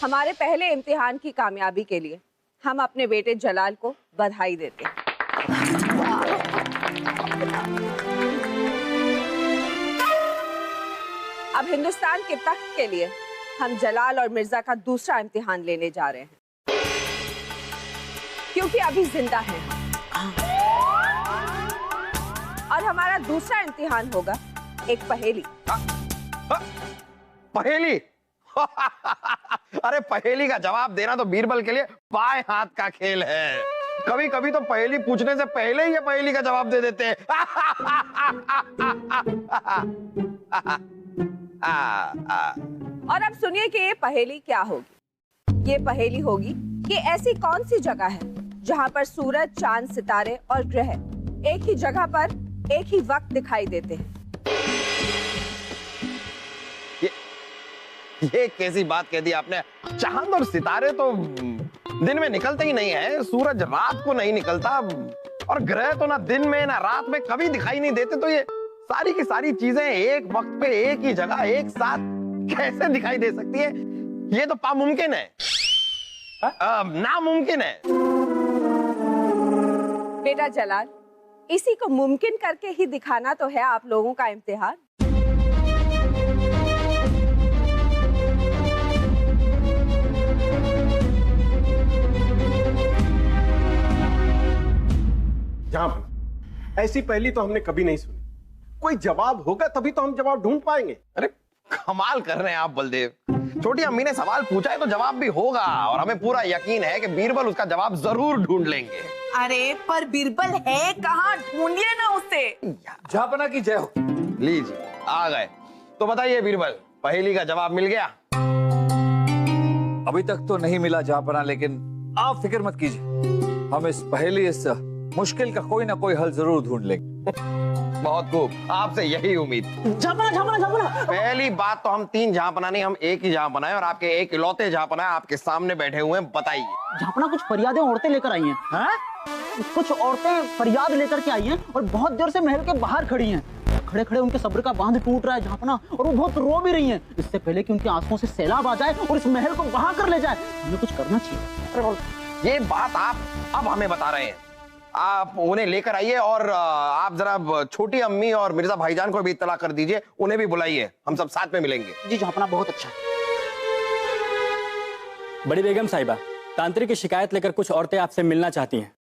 हमारे पहले इम्तिहान की कामयाबी के लिए हम अपने बेटे जलाल को बधाई देते हैं। अब हिंदुस्तान के तख्त के लिए हम जलाल और मिर्जा का दूसरा इम्तिहान लेने जा रहे हैं, क्योंकि अभी जिंदा हैं और हमारा दूसरा इम्तिहान होगा एक पहेली। पहेली? अरे पहेली का जवाब देना तो बीरबल के लिए बाएं हाथ का खेल है। कभी कभी तो पहेली पूछने से पहले ही ये पहेली का जवाब दे देते हैं। और अब सुनिए कि ये पहेली क्या होगी। ये पहेली होगी कि ऐसी कौन सी जगह है जहां पर सूरज, चांद, सितारे और ग्रह एक ही जगह पर एक ही वक्त दिखाई देते हैं। ये कैसी बात कह दी आपने? चांद और सितारे तो दिन में निकलते ही नहीं है, सूरज रात को नहीं निकलता, और ग्रह तो ना दिन में ना रात में कभी दिखाई नहीं देते। तो ये सारी की सारी चीजें एक वक्त पे एक ही जगह एक साथ कैसे दिखाई दे सकती है? ये तो नामुमकिन है। नामुमकिन है। बेटा जलाल, इसी को मुमकिन करके ही दिखाना तो है आप लोगों का इम्तिहान। ऐसी पहेली तो हमने कभी नहीं सुनी। कोई जवाब होगा तभी तो हम जवाब ढूंढ पाएंगे। अरे कमाल कर रहे हैं आप बलदेव। छोटी अम्मी ने सवाल पूछा है तो जवाब भी होगा, और हमें पूरा यकीन है कि बीरबल उसका जवाब जरूर ढूंढ लेंगे। अरे पर बीरबल है कहाँ? ढूंढिए ना उसे। जहापना की जय हो। लीजिए आ गए। तो बताइए बीरबल, पहेली का जवाब मिल गया? अभी तक तो नहीं मिला जहापना, लेकिन आप फिक्र मत कीजिए, हम इस पहेली, इस मुश्किल का कोई ना कोई हल जरूर ढूंढ लेंगे। बहुत खूब, आपसे यही उम्मीद। पहली बात तो हम 3 जहांपना नहीं, हम एक ही जहांपना है, और आपके एक इलौते जहांपना है आपके सामने बैठे हुए हैं। बताइए। जहांपना कुछ फरियादें औरतें लेकर आई हैं। हैं? कुछ औरतें फरियाद लेकर के आई हैं और बहुत देर से महल के बाहर खड़ी हैं। खड़े खड़े उनके सब्र का बांध टूट रहा है जहांपना, और वो बहुत रो भी रही हैं। इससे पहले कि उनकी आंसुओं से सैलाब आ जाए और इस महल को बहा कर ले जाए, हमें कुछ करना चाहिए। ये बात आप अब हमें बता रहे हैं। आप उन्हें लेकर आइए, और आप जरा छोटी अम्मी और मिर्जा भाईजान को भी इत्तला कर दीजिए, उन्हें भी बुलाइए, हम सब साथ में मिलेंगे। जी जहांपना, बहुत अच्छा। बड़ी बेगम साहिबा, तांत्रिक की शिकायत लेकर कुछ औरतें आपसे मिलना चाहती हैं।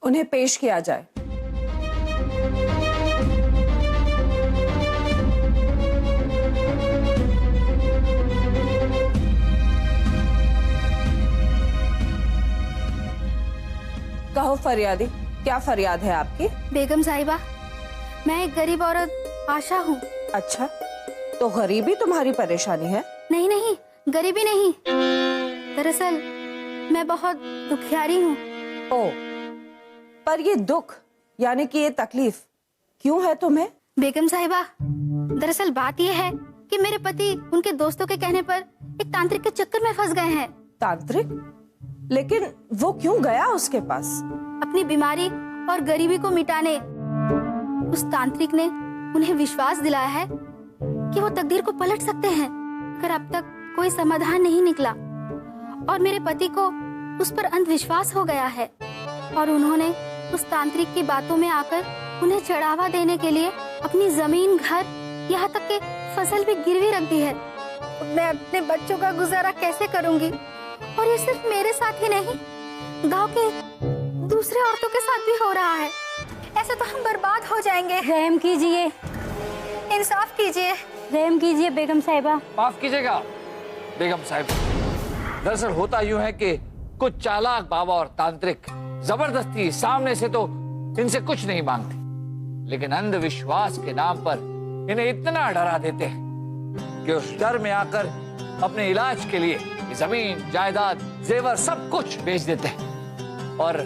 उन्हें पेश किया जाए। कहो फरियादी, क्या फरियाद है आपकी? बेगम साहिबा, मैं एक गरीब औरत आशा हूँ। अच्छा, तो गरीबी तुम्हारी परेशानी है? नहीं नहीं, गरीबी नहीं, दरअसल मैं बहुत दुखियारी हूँ। ओ, पर ये दुख यानी कि ये तकलीफ क्यों है तुम्हें? बेगम साहिबा, दरअसल बात ये है कि मेरे पति उनके दोस्तों के कहने पर एक तांत्रिक के चक्कर में फंस गए हैं। तांत्रिक? लेकिन वो क्यों गया उसके पास? अपनी बीमारी और गरीबी को मिटाने उस तांत्रिक ने उन्हें विश्वास दिलाया है कि वो तकदीर को पलट सकते हैं। अगर अब तक कोई समाधान नहीं निकला और मेरे पति को उस पर अंधविश्वास हो गया है, और उन्होंने उस तांत्रिक की बातों में आकर उन्हें चढ़ावा देने के लिए अपनी जमीन, घर, यहाँ तक कि फसल भी गिरवी रख दी है। मैं अपने बच्चों का गुजारा कैसे करूंगी? और ये सिर्फ मेरे साथ ही नहीं, गांव के दूसरे औरतों के साथ भी हो रहा है। ऐसे तो हम बर्बाद हो जाएंगे। रहम कीजिए, इंसाफ कीजिए। रहम कीजिए बेगम साहिबा। माफ कीजिएगा बेगम साहिब, दरअसल होता यूं है कि कुछ चालाक बाबा और तांत्रिक जबरदस्ती सामने से तो इनसे कुछ नहीं मांगते, लेकिन अंधविश्वास के नाम पर इन्हें इतना डरा देते हैं कि उस डर में आकर अपने इलाज के लिए जमीन, जायदाद, जेवर सब कुछ बेच देते हैं और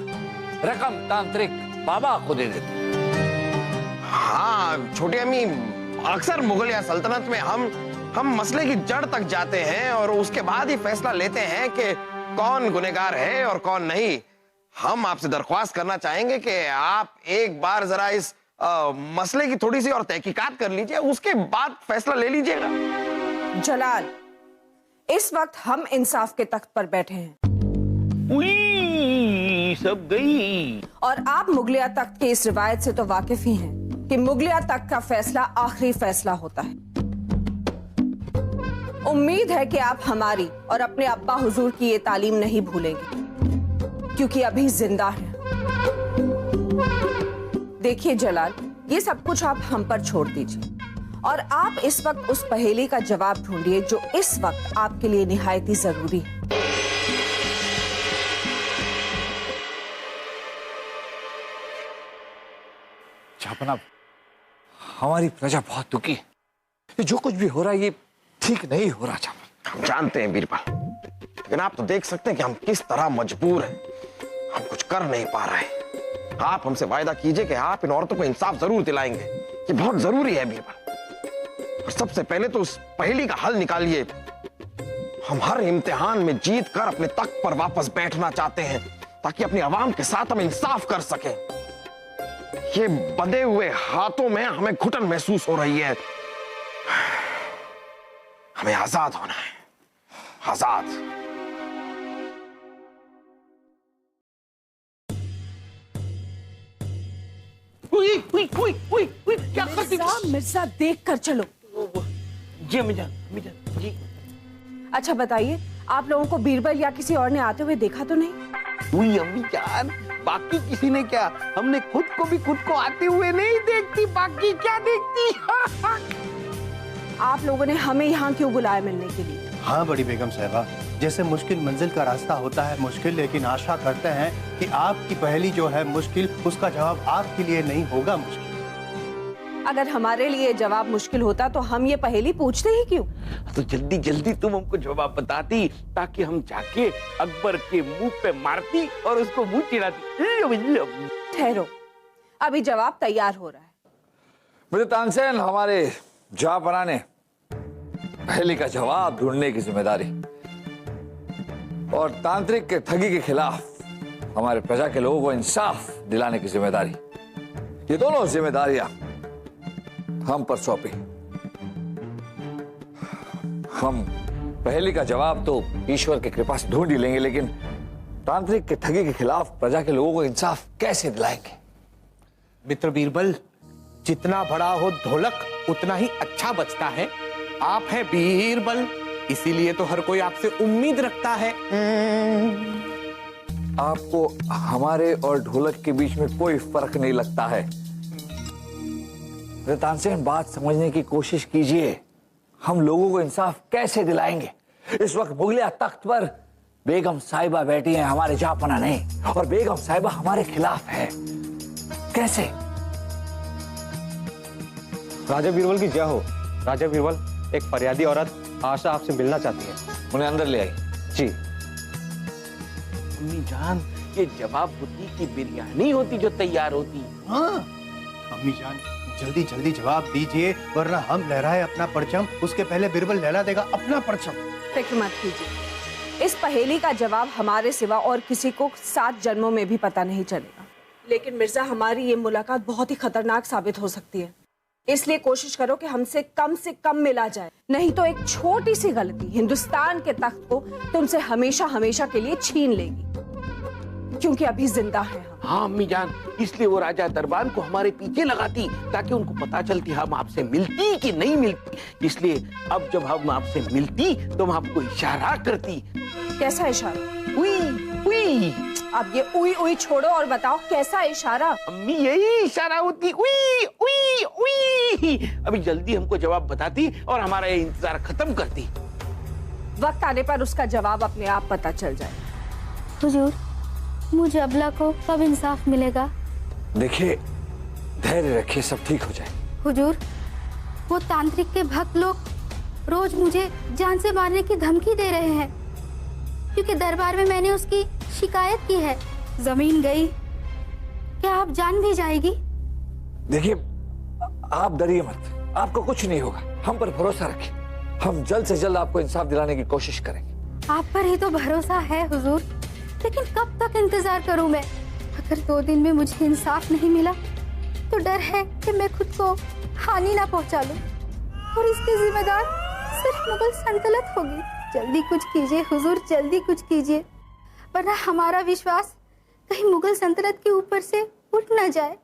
रकम तांत्रिक बाबा को दे देते हैं। हाँ छोटी अम्मी, अक्सर मुगलिया सल्तनत में हम मसले की जड़ तक जाते हैं और उसके बाद ही फैसला लेते हैं कि कौन गुनहगार है और कौन नहीं। हम आपसे दरख्वास्त करना चाहेंगे कि आप एक बार जरा इस मसले की थोड़ी सी और तहकीकात कर लीजिए, उसके बाद फैसला ले लीजिएगा। जलाल, इस वक्त हम इंसाफ के तख्त पर बैठे हैं सब गई। और आप मुगलिया तख्त की इस रिवायत से तो वाकिफ ही हैं कि मुगलिया तख्त का फैसला आखिरी फैसला होता है। उम्मीद है कि आप हमारी और अपने अब्बा हुजूर की ये तालीम नहीं भूलेंगे, क्योंकि अभी जिंदा हैं। देखिए जलाल, ये सब कुछ आप हम पर छोड़ दीजिए और आप इस वक्त उस पहेली का जवाब ढूंढिए जो इस वक्त आपके लिए निहायती जरूरी है। जनाब, हमारी प्रजा बहुत दुखी है। ये जो कुछ भी हो रहा है ये ठीक नहीं हो रहा। हम जानते हैं बीरबल, लेकिन आप तो देख सकते हैं कि हम किस तरह मजबूर हैं। हम कुछ कर नहीं पा रहे। आप हमसे वायदा कीजिए कि आप इन औरतों को इंसाफ जरूर दिलाएंगे। ये बहुत जरूरी है बीरबल। और सबसे पहले तो उस पहेली का हल निकालिए। हम हर इम्तिहान में जीत कर अपने तख्त पर वापस बैठना चाहते हैं ताकि अपनी आवाम के साथ हम इंसाफ कर सकें। ये बंधे हुए हाथों में हमें घुटन महसूस हो रही है। हमें आजाद होना है, आजाद। क्या करती? मिर्जा देख कर चलो। जी अम्मीजान, जी। अच्छा बताइए, आप लोगों को बीरबल या किसी और ने आते हुए देखा तो नहीं? अम्मीजान, बाकी किसी ने क्या, हमने खुद को आते हुए नहीं देखती, बाकी क्या देखती। आप लोगों ने हमें यहाँ क्यों बुलाया मिलने के लिए? हाँ बड़ी बेगम साहिबा, जैसे मुश्किल मंजिल का रास्ता होता है मुश्किल, लेकिन आशा करते हैं कि आपकी पहेली जो है मुश्किल, उसका जवाब आपके लिए नहीं होगा मुश्किल। अगर हमारे लिए जवाब मुश्किल होता तो हम ये पहेली पूछते ही क्यों? तो जल्दी जल्दी तुम हमको जवाब बताती ताकि हम जाके अकबर के मुंह पे मारती और उसको मुंह चिढ़ाती। ठहरो, अभी जवाब तैयार हो रहा है। मुझे तानसेन, हमारे जहांपनाह ने पहेली का जवाब ढूंढने की जिम्मेदारी और तांत्रिक के ठगी के खिलाफ हमारे प्रजा के लोगों को इंसाफ दिलाने की जिम्मेदारी, ये दोनों जिम्मेदारियां हम पर सौंपी। हम पहेली का जवाब तो ईश्वर की कृपा से ढूंढ ही लेंगे, लेकिन तांत्रिक के ठगी के खिलाफ प्रजा के लोगों को इंसाफ कैसे दिलाएंगे? मित्र बीरबल, जितना बड़ा हो ढोलक उतना ही अच्छा बजता है। आप हैं बीरबल, इसीलिए तो हर कोई आपसे उम्मीद रखता है। आपको हमारे और ढोलक के बीच में कोई फर्क नहीं लगता है। तानसेन, बात समझने की कोशिश कीजिए। हम लोगों को इंसाफ कैसे दिलाएंगे? इस वक्त मुगलिया तख्त पर बेगम साहिबा बैठी हैं, हमारे जहांपनाह नहीं, और बेगम साहिबा हमारे खिलाफ है। कैसे? राजा बीरबल की जय हो। राजा बीरबल, एक फरियादी औरत आशा आपसे मिलना चाहती है। उन्हें अंदर ले आई। जी। अम्मीजान, ये जवाब की बिरयानी होती जो तैयार होती। हाँ अम्मी जान, जल्दी जल्दी जवाब दीजिए, वरना हम लहराए अपना परचम, उसके पहले बीरबल लहरा देगा अपना परचम। फिक्र मत कीजिए, इस पहेली का जवाब हमारे सिवा और किसी को 7 जन्मों में भी पता नहीं चलेगा। लेकिन मिर्जा, हमारी ये मुलाकात बहुत ही खतरनाक साबित हो सकती है, इसलिए कोशिश करो कि हमसे कम मिला जाए, नहीं तो एक छोटी सी गलती हिंदुस्तान के तख्त को तुमसे हमेशा हमेशा के लिए छीन लेगी, क्योंकि अभी जिंदा है हम। हाँ अम्मीजान, इसलिए वो राजा दरबार को हमारे पीछे लगाती ताकि उनको पता चलती हम आपसे मिलती कि नहीं मिलती। इसलिए अब जब हम आपसे मिलती तो हम आपको इशारा करती। कैसा इशारा? उई उई। अब ये उई उई छोड़ो और बताओ कैसा इशारा? अम्मी, यही इशारा होती, उई उई उई। अभी जल्दी हमको जवाब बताती और हमारा ये इंतजार खत्म करती। वक्त आने पर उसका जवाब अपने आप पता चल जाए। हुजूर, मुझे अबला को कब इंसाफ मिलेगा? देखिए, धैर्य रखिए, सब ठीक हो जाए। हुजूर, वो तांत्रिक के भक्त लोग रोज मुझे जान से मारने की धमकी दे रहे हैं, क्योंकि दरबार में मैंने उसकी शिकायत की है। जमीन गई, क्या आप जान भी जाएगी? देखिए, आप डरिए मत, आपको कुछ नहीं होगा, हम पर भरोसा रखिए। हम जल्द से जल्द आपको इंसाफ दिलाने की कोशिश करेंगे। आप पर ही तो भरोसा है हुजूर, लेकिन कब तक इंतजार करूं मैं? अगर 2 दिन में मुझे इंसाफ नहीं मिला तो डर है कि मैं खुद को हानि ना पहुंचा लूं, और इसकी जिम्मेदार सिर्फ मुगल सल्तनत होगी। जल्दी कुछ कीजिए हुजूर, जल्दी कुछ कीजिए, वरना हमारा विश्वास कहीं मुगल सल्तनत के ऊपर से उठ न जाए।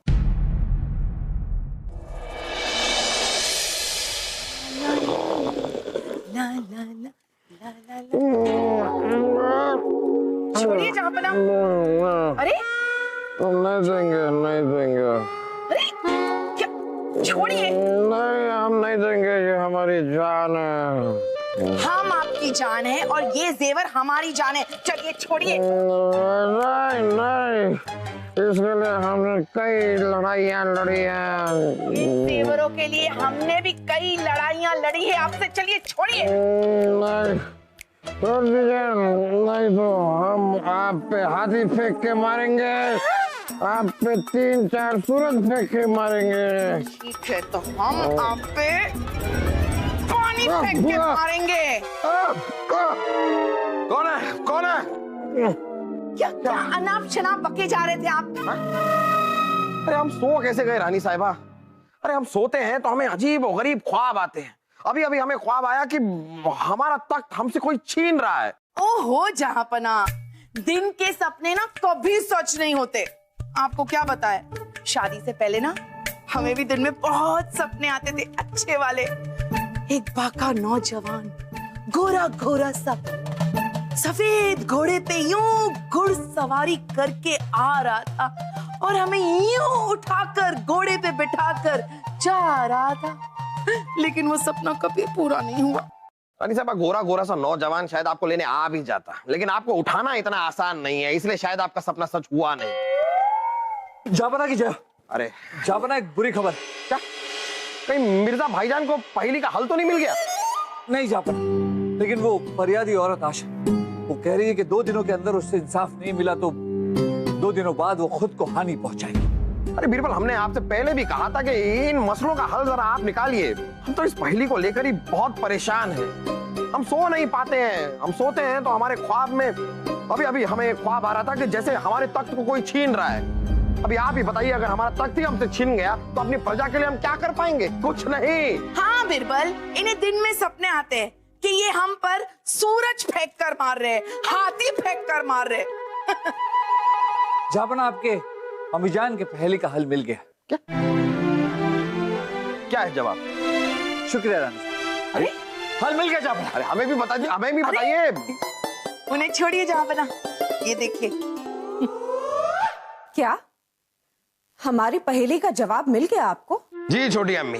छोड़िए जहाँपना। अरे नहीं देंगे, नहीं देंगे। अरे क्या, छोड़िए। नहीं, हम नहीं देंगे, ये हमारी जान है। हम आपकी जान है और ये जेवर हमारी जान है। चलिए छोड़िए। नहीं नहीं, इसके लिए हमने कई लड़ाइयाँ लड़ी हैं। इन जेवरों के लिए हमने भी कई लड़ाइयाँ लड़ी है आपसे। चलिए छोड़िए। नहीं, छोड़ दीजिए, नहीं तो हम आप पे हाथी फेंक के मारेंगे, आप पे 3-4 सूरज फेंक के मारेंगे। ठीक है, तो हम आप पे पानी फेंक के मारेंगे। कौन है, कौन है? क्या क्या अनाप शनाप बके जा रहे थे आप? अरे हम सो कैसे गए रानी साहिबा? अरे हम सोते हैं तो हमें अजीब और गरीब ख्वाब आते हैं। अभी अभी हमें ख्वाब आया कि हमारा तख्त हमसे कोई छीन रहा है। ओहो जहाँपना, दिन के सपने ना कभी सच नहीं होते। आपको क्या बताए, शादी से पहले ना हमें भी दिन में बहुत सपने आते थे, अच्छे वाले। एक बाका नौजवान गोरा गोरा सा सफेद घोड़े पे यूं घुड़सवारी करके आ रहा था और हमें यूं उठाकर घोड़े पे बिठाकर जा रहा था, लेकिन वो सपना कभी पूरा नहीं हुआ। रानी साहब, गोरा गोरा सा नौजवान शायद आपको लेने आ भी जाता, लेकिन आपको उठाना इतना आसान नहीं है, इसलिए शायद आपका सपना सच हुआ नहीं। जापना की जय। अरे जापना, एक बुरी खबर। क्या? कहीं मिर्जा भाईजान को पहेली का हल तो नहीं मिल गया? नहीं जापना, लेकिन वो फरियादी औरत आशा, वो कह रही है कि 2 दिनों के अंदर उससे इंसाफ नहीं मिला तो 2 दिनों बाद वो खुद को हानि पहुंचाएगी। अरे बीरबल, हमने आपसे पहले भी कहा था कि इन मसलों का हल जरा आप निकालिए। हम तो इस पहेली को लेकर ही बहुत परेशान हैं। हम सो नहीं पाते हैं। हम सोते हैं तो हमारे ख्वाब में, अभी अभी हमें एक ख्वाब आ रहा था कि जैसे हमारे तख्त को कोई छीन रहा है। अभी आप ही बताइए, अगर हमारा तख्त ही हमसे छीन गया तो अपनी प्रजा के लिए हम क्या कर पाएंगे? कुछ नहीं। हाँ बिरबल, इन्हें दिन में सपने आते हैं कि ये हम पर सूरज फेंक कर मार रहे, हाथी फेंक कर मार रहे। जापना, आपके अमीजान के पहेली का हल मिल गया। क्या? क्या है जवाब? शुक्रिया रानी। अरे हल मिल गया जापना। अरे हमें भी बताइए, हमें भी बताइए। उन्हें छोड़िए जापना, ये देखिए। क्या हमारी पहेली का जवाब मिल गया आपको? जी छोटी अम्मी,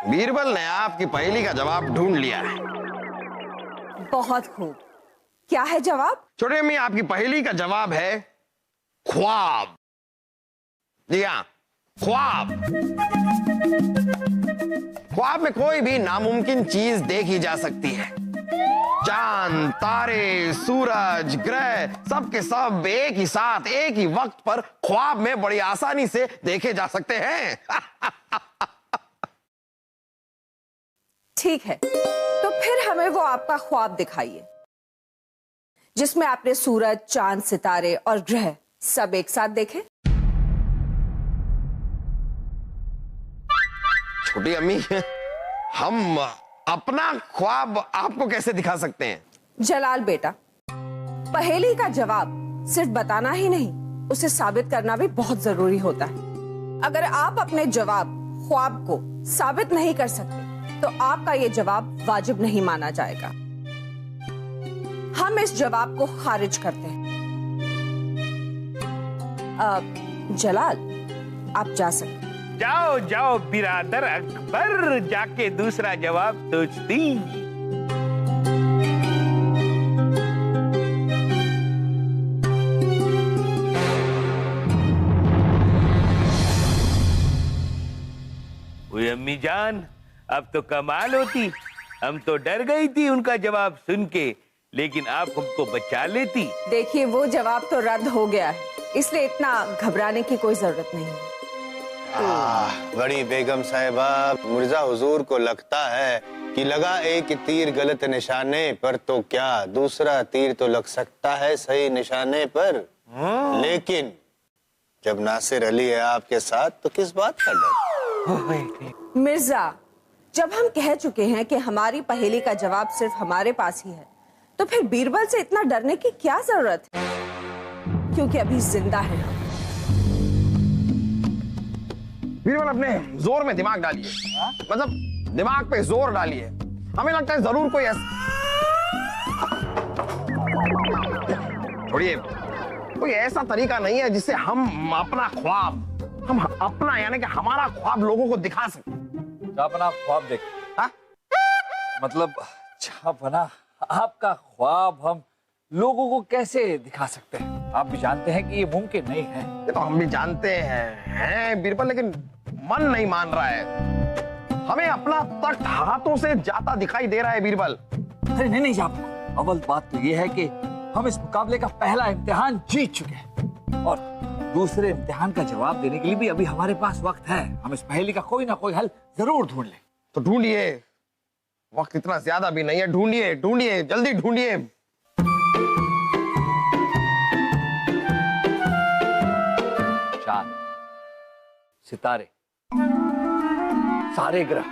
बीरबल ने आपकी पहेली का जवाब ढूंढ लिया है। बहुत खूब। क्या है जवाब? छोटी अम्मी, आपकी पहेली का जवाब है ख्वाब। जी हाँ, ख्वाब। ख्वाब में कोई भी नामुमकिन चीज देखी जा सकती है। चांद, तारे, सूरज, ग्रह, सब के सब एक ही साथ एक ही वक्त पर ख्वाब में बड़ी आसानी से देखे जा सकते हैं। ठीक है, तो फिर हमें वो आपका ख्वाब दिखाइए जिसमें आपने सूरज, चांद, सितारे और ग्रह सब एक साथ देखे। छोटी अम्मी, हम अपना ख्वाब आपको कैसे दिखा सकते हैं? जलाल बेटा, पहेली का जवाब सिर्फ बताना ही नहीं, उसे साबित करना भी बहुत जरूरी होता है। अगर आप अपने जवाब, ख्वाब को साबित नहीं कर सकते तो आपका ये जवाब वाजिब नहीं माना जाएगा। हम इस जवाब को खारिज करते हैं। जलाल, आप जा सकते। जाओ जाओ बिरादर अकबर, जाके दूसरा जवाब सोच दी। अम्मी जान, अब तो कमाल होती। हम तो डर गई थी उनका जवाब सुन के, लेकिन आप हमको बचा लेती। देखिए, वो जवाब तो रद्द हो गया है, इसलिए इतना घबराने की कोई जरूरत नहीं है। बड़ी बेगम साहिबा, मिर्जा हुजूर को लगता है कि लगा एक तीर गलत निशाने पर तो क्या दूसरा तीर तो लग सकता है सही निशाने पर। लेकिन जब नासिर अली है आपके साथ तो किस बात का डर? मिर्जा, जब हम कह चुके हैं कि हमारी पहेली का जवाब सिर्फ हमारे पास ही है, तो फिर बीरबल से इतना डरने की क्या जरूरत है? क्योंकि अभी जिंदा है। बीरबल अपने जोर में दिमाग डालिए, मतलब दिमाग पे जोर डालिए। हमें लगता है जरूर कोई कोई ऐसा तरीका नहीं है जिससे हम अपना यानी कि हमारा ख्वाब लोगों को दिखा सके। अपना ख्वाब देख, मतलब बना आपका ख्वाब हम लोगों को कैसे दिखा सकते हैं? आप भी जानते हैं कि ये मुमकिन नहीं है। ये तो हम भी जानते हैं बीरबल, लेकिन मन नहीं मान रहा है। हमें अपना तख्त हाथों से जाता दिखाई दे रहा है बीरबल। अरे नहीं जाप, अव्वल बात तो ये है कि हम इस मुकाबले का पहला इम्तिहान जीत चुके हैं और दूसरे इम्तिहान का जवाब देने के लिए भी अभी हमारे पास वक्त है। हम इस पहेली का कोई ना कोई हल जरूर ढूंढ लें। तो ढूंढिए, वक्त इतना ज्यादा भी नहीं है। ढूंढिए, जल्दी ढूंढिए। चांद, सितारे, सारे ग्रह,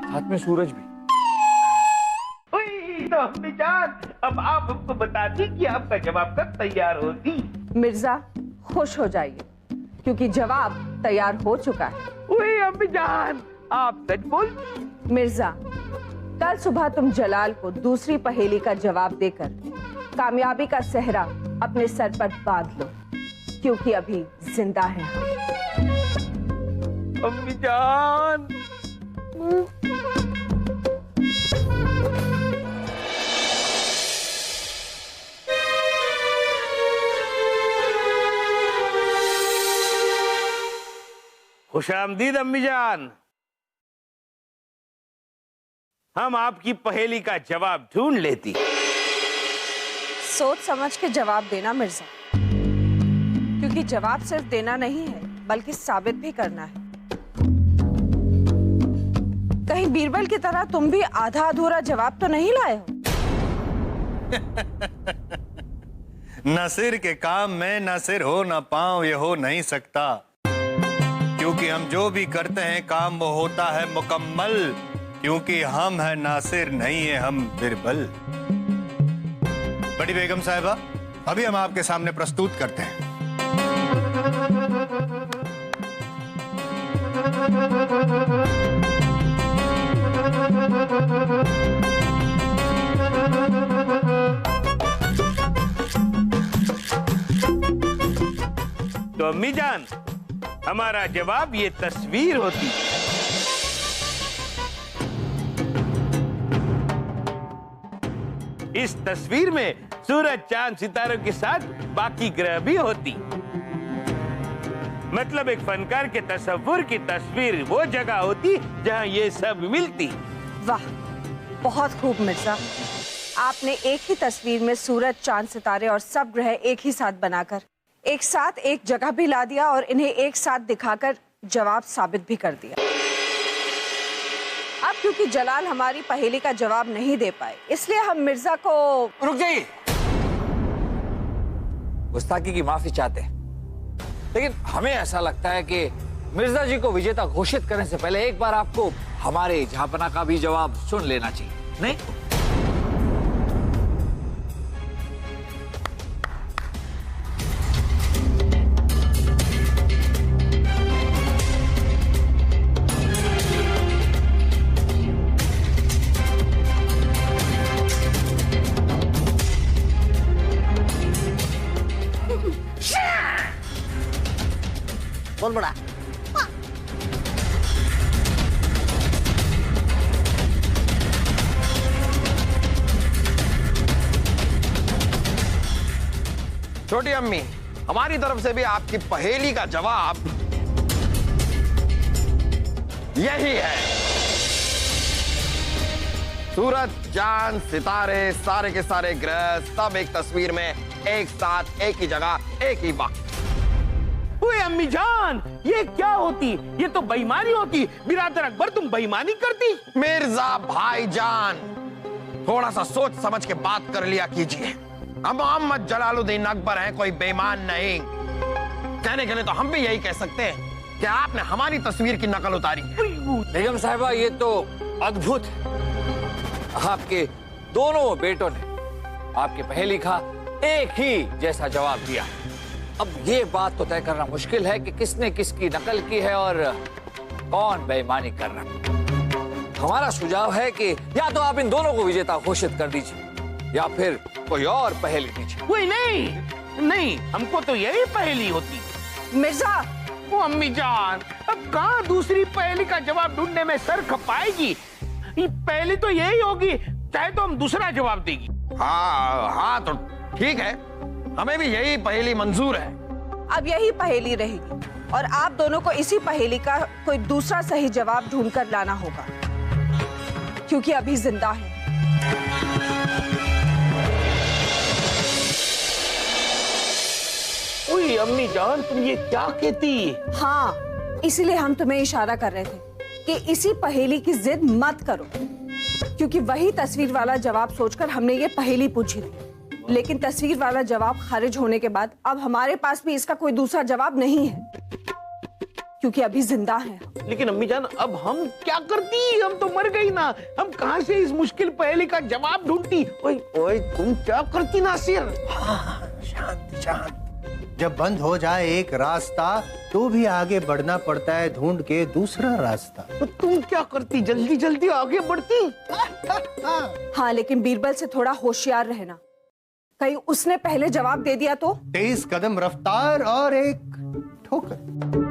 साथ में सूरज भी। तो अम्मी जान, अब आप हमको बता दी कि आपका जवाब कब तैयार होती। मिर्जा खुश हो जाइए, क्योंकि जवाब तैयार हो चुका है। ओए अम्मी जान, आप सच बोल। मिर्जा, कल सुबह तुम जलाल को दूसरी पहेली का जवाब देकर कामयाबी का सेहरा अपने सर पर बांध लो, क्योंकि अभी जिंदा है अम्मी जान। खुशामदीद अम्मी जान, हम आपकी पहेली का जवाब ढूंढ लेती। सोच समझ के जवाब देना मिर्जा, क्योंकि जवाब सिर्फ देना नहीं है बल्कि साबित भी करना है। कहीं बीरबल की तरह तुम भी आधा अधूरा जवाब तो नहीं लाए हो? न सिर के काम में न सिर हो न पांव, ये हो नहीं सकता, क्योंकि हम जो भी करते हैं काम वो होता है मुकम्मल, क्योंकि हम है नासिर नहीं है हम बीरबल। बड़ी बेगम साहिबा, अभी हम आपके सामने प्रस्तुत करते हैं। तो अम्मी जान, हमारा जवाब ये तस्वीर होती। इस तस्वीर में सूरज चांद सितारों के साथ बाकी ग्रह भी होती। मतलब एक फनकार के तस्वीर की तस्वीर वो जगह होती जहां ये सब मिलती। वाह, बहुत खूब मिर्जा। आपने एक ही तस्वीर में सूरज चांद सितारे और सब ग्रह एक ही साथ बनाकर एक साथ एक जगह भी ला दिया और इन्हें एक साथ दिखाकर जवाब साबित भी कर दिया। अब क्योंकि जलाल हमारी पहेली का जवाब नहीं दे पाए, इसलिए हम मिर्जा को। रुक जाइए, गुस्ताखी की माफी चाहते हैं, लेकिन हमें ऐसा लगता है कि मिर्जा जी को विजेता घोषित करने से पहले एक बार आपको हमारे झापना का भी जवाब सुन लेना चाहिए, नहीं? बोल बड़ा। छोटी अम्मी, हमारी तरफ से भी आपकी पहेली का जवाब यही है। सूरज चांद सितारे सारे के सारे ग्रह सब एक तस्वीर में एक साथ एक ही जगह एक ही वक्त। ओए अम्मी जान, ये क्या होती? ये तो बेईमानी होती। बिरादर अकबर, तुम बेईमानी करती। मिर्जा भाईजान, थोड़ा सा सोच समझ के बात कर लिया कीजिए। अब मोहम्मद जलालुद्दीन अकबर है, कोई बेईमान नहीं। कहने के लिए तो हम भी यही कह सकते हैं कि आपने हमारी तस्वीर की नकल उतारी है। बेगम साहिबा ये तो अद्भुत है। आपके दोनों बेटों ने आपकी पहेली का एक ही जैसा जवाब दिया। अब ये बात तो तय करना मुश्किल है कि किसने किसकी नकल की है और कौन बेईमानी कर रहा है। हमारा सुझाव है कि या तो आप इन दोनों को विजेता घोषित कर दीजिए या फिर कोई और पहेली दीजिए। वही नहीं, हमको तो यही पहेली होती। मिर्जा, वो अम्मी जान, अब कहाँ दूसरी पहेली का जवाब ढूंढने में सर खपाएगी। ये पहली तो यही होगी, चाहे तो हम दूसरा जवाब देगी। हाँ तो ठीक है, हमें भी यही पहेली मंजूर है। अब यही पहेली रहेगी और आप दोनों को इसी पहेली का कोई दूसरा सही जवाब ढूंढकर लाना होगा, क्योंकि अभी जिंदा है। ओए अम्मी जान, तुम ये क्या कहती? हाँ, इसीलिए हम तुम्हें इशारा कर रहे थे कि इसी पहेली की जिद मत करो, क्योंकि वही तस्वीर वाला जवाब सोचकर हमने ये पहेली पूछी थी। लेकिन तस्वीर वाला जवाब खारिज होने के बाद अब हमारे पास भी इसका कोई दूसरा जवाब नहीं है, क्योंकि अभी जिंदा है। लेकिन अम्मी जान, अब हम क्या करती? हम तो मर गई ना, हम कहाँ से इस मुश्किल पहेली का जवाब ढूंढती? ओए तुम क्या करती नासिर? शांत शांत। जब बंद हो जाए एक रास्ता तो भी आगे बढ़ना पड़ता है ढूंढ के दूसरा रास्ता। तो तुम क्या करती? जल्दी जल्दी आगे बढ़ती। हाँ, लेकिन बीरबल से थोड़ा होशियार रहना, कहीं उसने पहले जवाब दे दिया तो। 23 कदम रफ्तार और एक ठोकर।